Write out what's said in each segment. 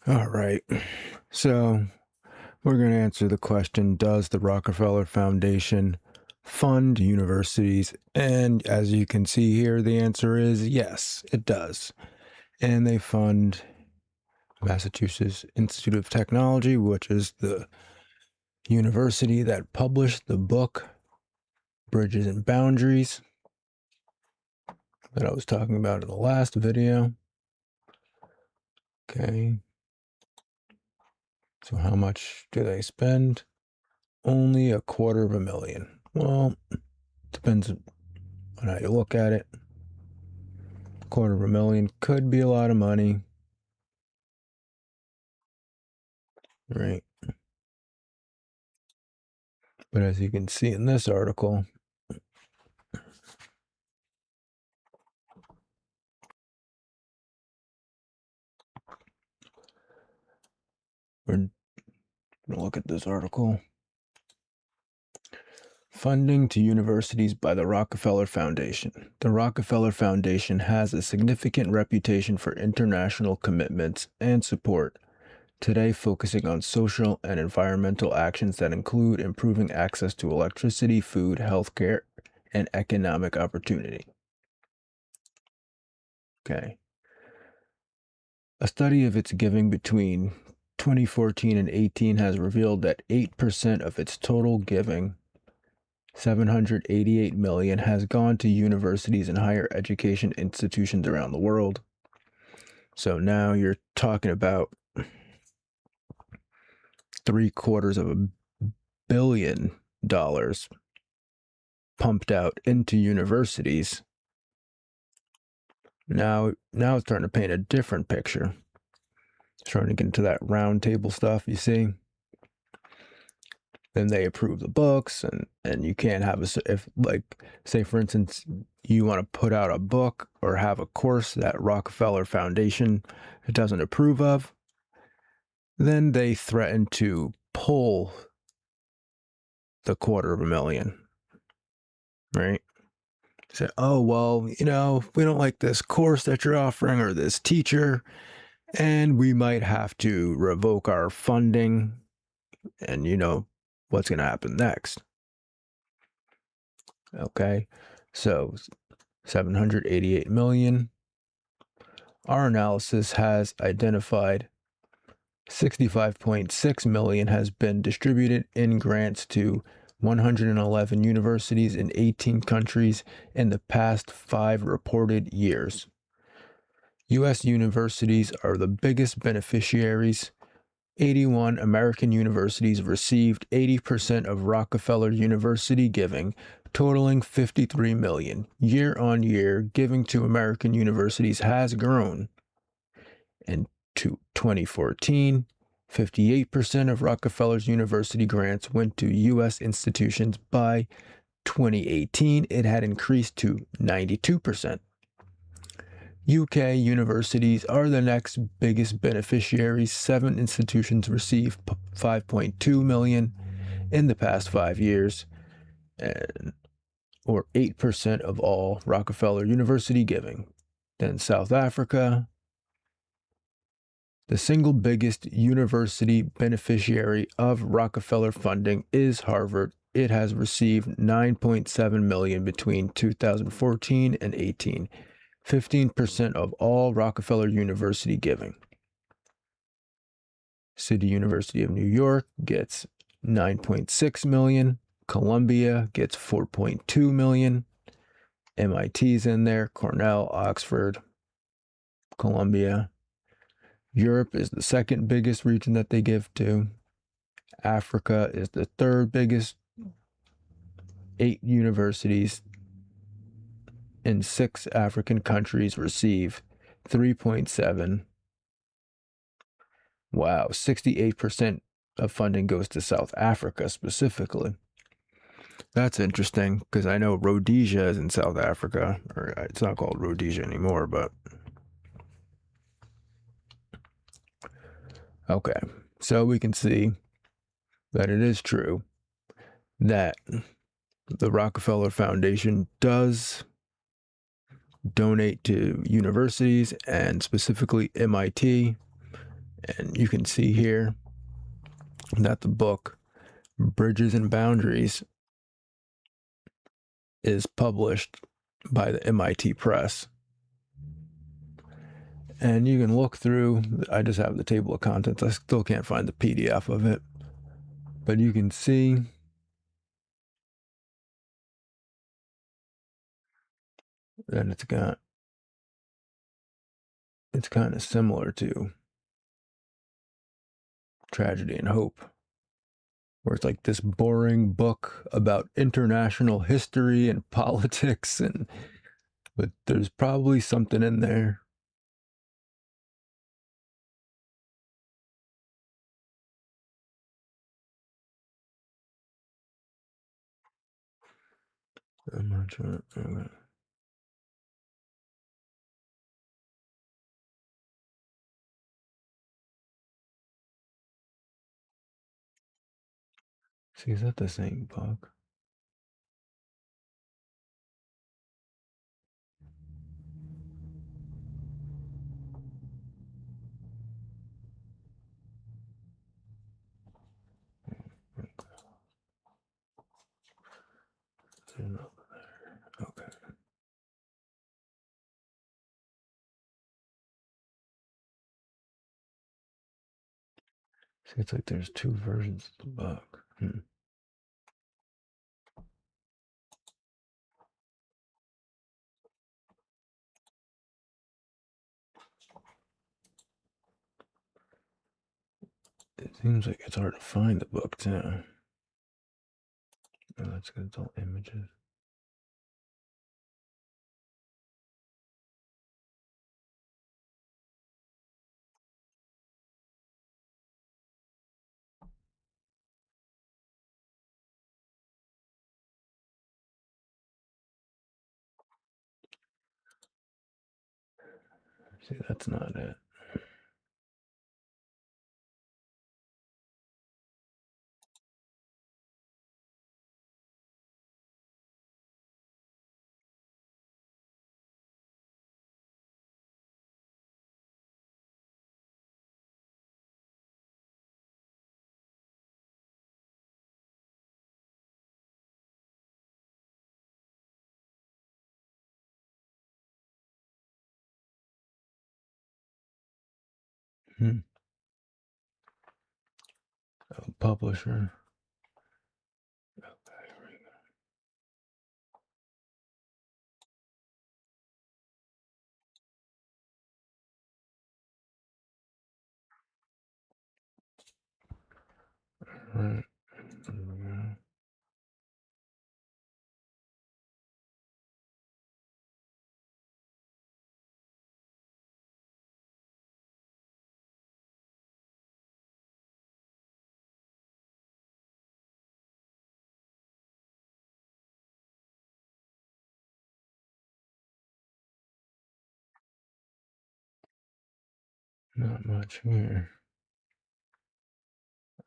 All right. So we're going to answer the question, does the Rockefeller Foundation fund universities? And as you can see here, the answer is yes, it does. And they fund Massachusetts Institute of Technology, which is the university that published the book Bridges and Boundaries that I was talking about in the last video. Okay. So how much do they spend? Only $250,000. Well, depends on how you look at it. $250,000 could be a lot of money, right? But as you can see in this article, we're going to look at this article. Funding to universities by the Rockefeller Foundation. The Rockefeller Foundation has a significant reputation for international commitments and support, today focusing on social and environmental actions that include improving access to electricity, food, healthcare, and economic opportunity. Okay. A study of its giving between 2014 and 18 has revealed that 8% of its total giving, $788 million, has gone to universities and higher education institutions around the world. So now you're talking about $750 million pumped out into universities. Now it's starting to paint a different picture. Starting to get into that round table stuff, you see. Then they approve the books, and you can't have if, like, say for instance, you want to put out a book or have a course that Rockefeller Foundation doesn't approve of, then they threaten to pull the $250,000, right? Say, oh, well, we don't like this course that you're offering or this teacher, and we might have to revoke our funding, and what's going to happen next. Okay, so $788 million. Our analysis has identified $65.6 million has been distributed in grants to 111 universities in 18 countries in the past 5 reported years. U.S. universities are the biggest beneficiaries. 81 American universities received 80% of Rockefeller University giving, totaling $53 million. Year on year, giving to American universities has grown. In 2014, 58% of Rockefeller's university grants went to U.S. institutions. By 2018, it had increased to 92%. UK universities are the next biggest beneficiaries. 7 institutions received $5.2 million in the past 5 years, or 8% of all Rockefeller University giving. Then South Africa, the single biggest university beneficiary of Rockefeller funding, is Harvard. It has received $9.7 million between 2014 and 18. 15% of all Rockefeller University giving. City University of New York gets $9.6 million. Columbia gets $4.2 million. MIT's in there, Cornell, Oxford, Columbia. Europe is the second biggest region that they give to. Africa is the third biggest. 8 universities in 6 African countries receive 3.7. Wow, 68% of funding goes to South Africa specifically. That's interesting because I know Rhodesia is in South Africa, or it's not called Rhodesia anymore, but okay. So we can see that it is true that the Rockefeller Foundation does donate to universities, and specifically MIT, And you can see here that the book Bridges and Boundaries is published by the MIT Press. And you can look through, I just have the table of contents. I still can't find the PDF of it. But you can see that it's kind of similar to Tragedy and Hope, where it's like this boring book about international history and politics, but there's probably something in there. I'm not sure. Okay. See, is that the same book? Okay. See, it's like there's two versions of the book. It seems like it's hard to find the book too. Oh, that's good. It's all images. See, that's not it. Hmm. Oh, publisher. Okay, right. Not much here.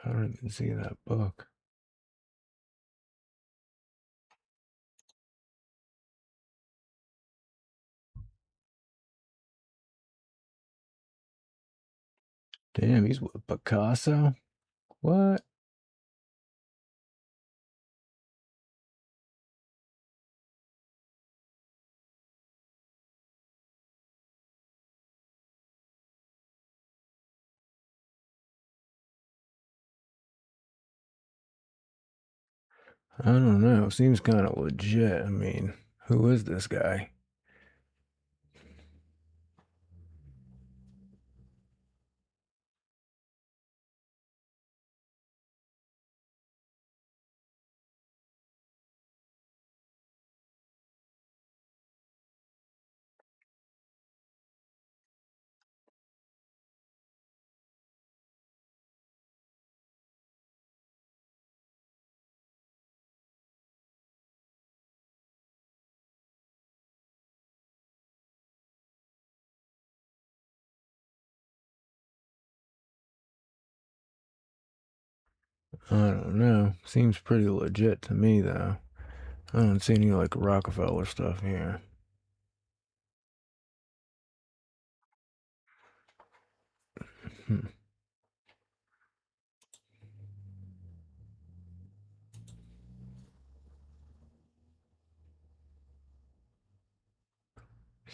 I don't even see that book. Damn, he's with Picasso? What? I don't know. Seems kind of legit. I mean, who is this guy? I don't know. Seems pretty legit to me, though. I don't see any like Rockefeller stuff here. Hmm.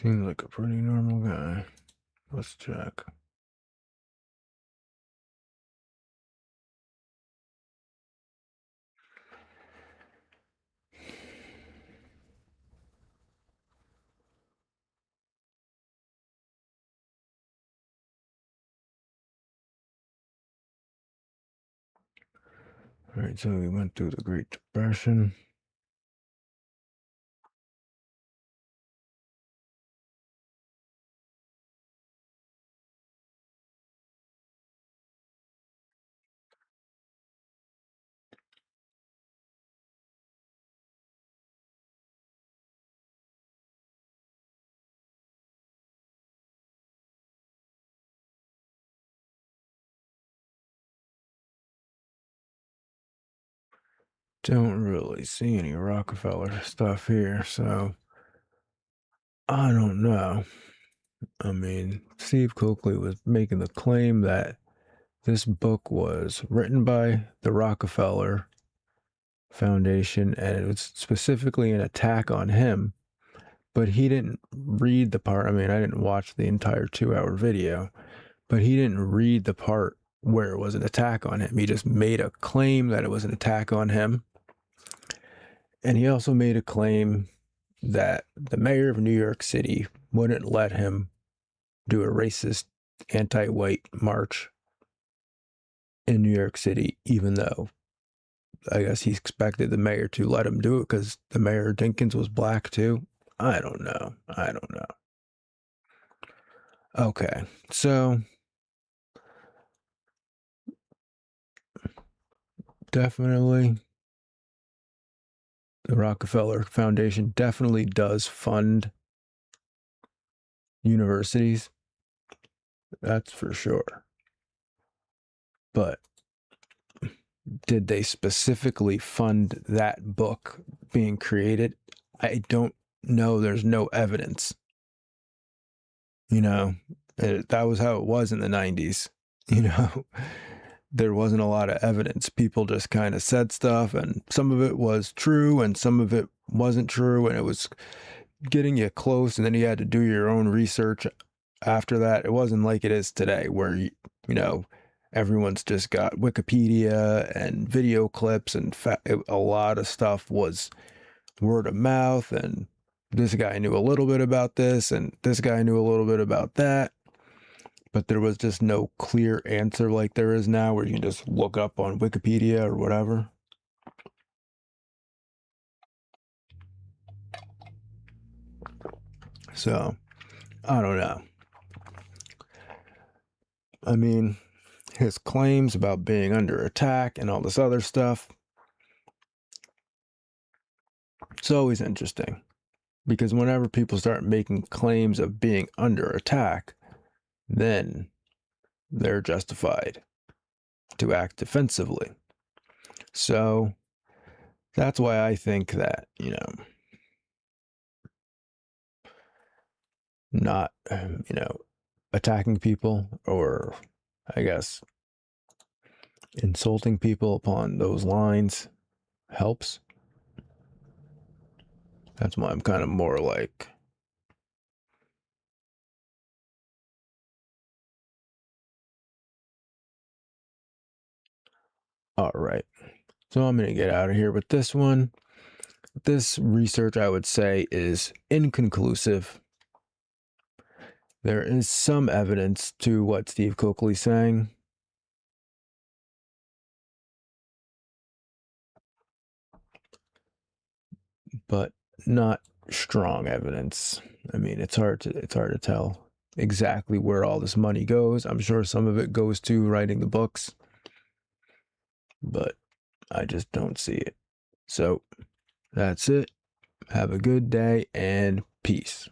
Seems like a pretty normal guy. Let's check. All right, so we went through the Great Depression. Don't really see any Rockefeller stuff here, so I don't know. I mean, Steve Coakley was making the claim that this book was written by the Rockefeller Foundation and it was specifically an attack on him, but he didn't read the part. I mean, I didn't watch the entire 2 hour video, but he didn't read the part where it was an attack on him. He just made a claim that it was an attack on him. And he also made a claim that the mayor of New York City wouldn't let him do a racist anti-white march in New York City, even though I guess he expected the mayor to let him do it because the mayor Dinkins was black too. I don't know. Okay, so definitely the Rockefeller Foundation definitely does fund universities. That's for sure. But did they specifically fund that book being created? I don't know. There's no evidence. That was how it was in the 90s. There wasn't a lot of evidence. People just kind of said stuff, and some of it was true and some of it wasn't true, and it was getting you close, and then you had to do your own research after that. It wasn't like it is today where everyone's just got Wikipedia and video clips, and a lot of stuff was word of mouth, and this guy knew a little bit about this and this guy knew a little bit about that, but there was just no clear answer like there is now where you can just look up on Wikipedia or whatever. So I don't know. I mean, his claims about being under attack and all this other stuff, it's always interesting because whenever people start making claims of being under attack, then they're justified to act defensively. So that's why I think that, not, attacking people or, I guess, insulting people upon those lines helps. That's why I'm kind of more like, all right, so I'm going to get out of here with this one. This research, I would say, is inconclusive. There is some evidence to what Steve Coakley's saying, but not strong evidence. I mean, it's hard to tell exactly where all this money goes. I'm sure some of it goes to writing the books, but I just don't see it. So that's it. Have a good day and peace.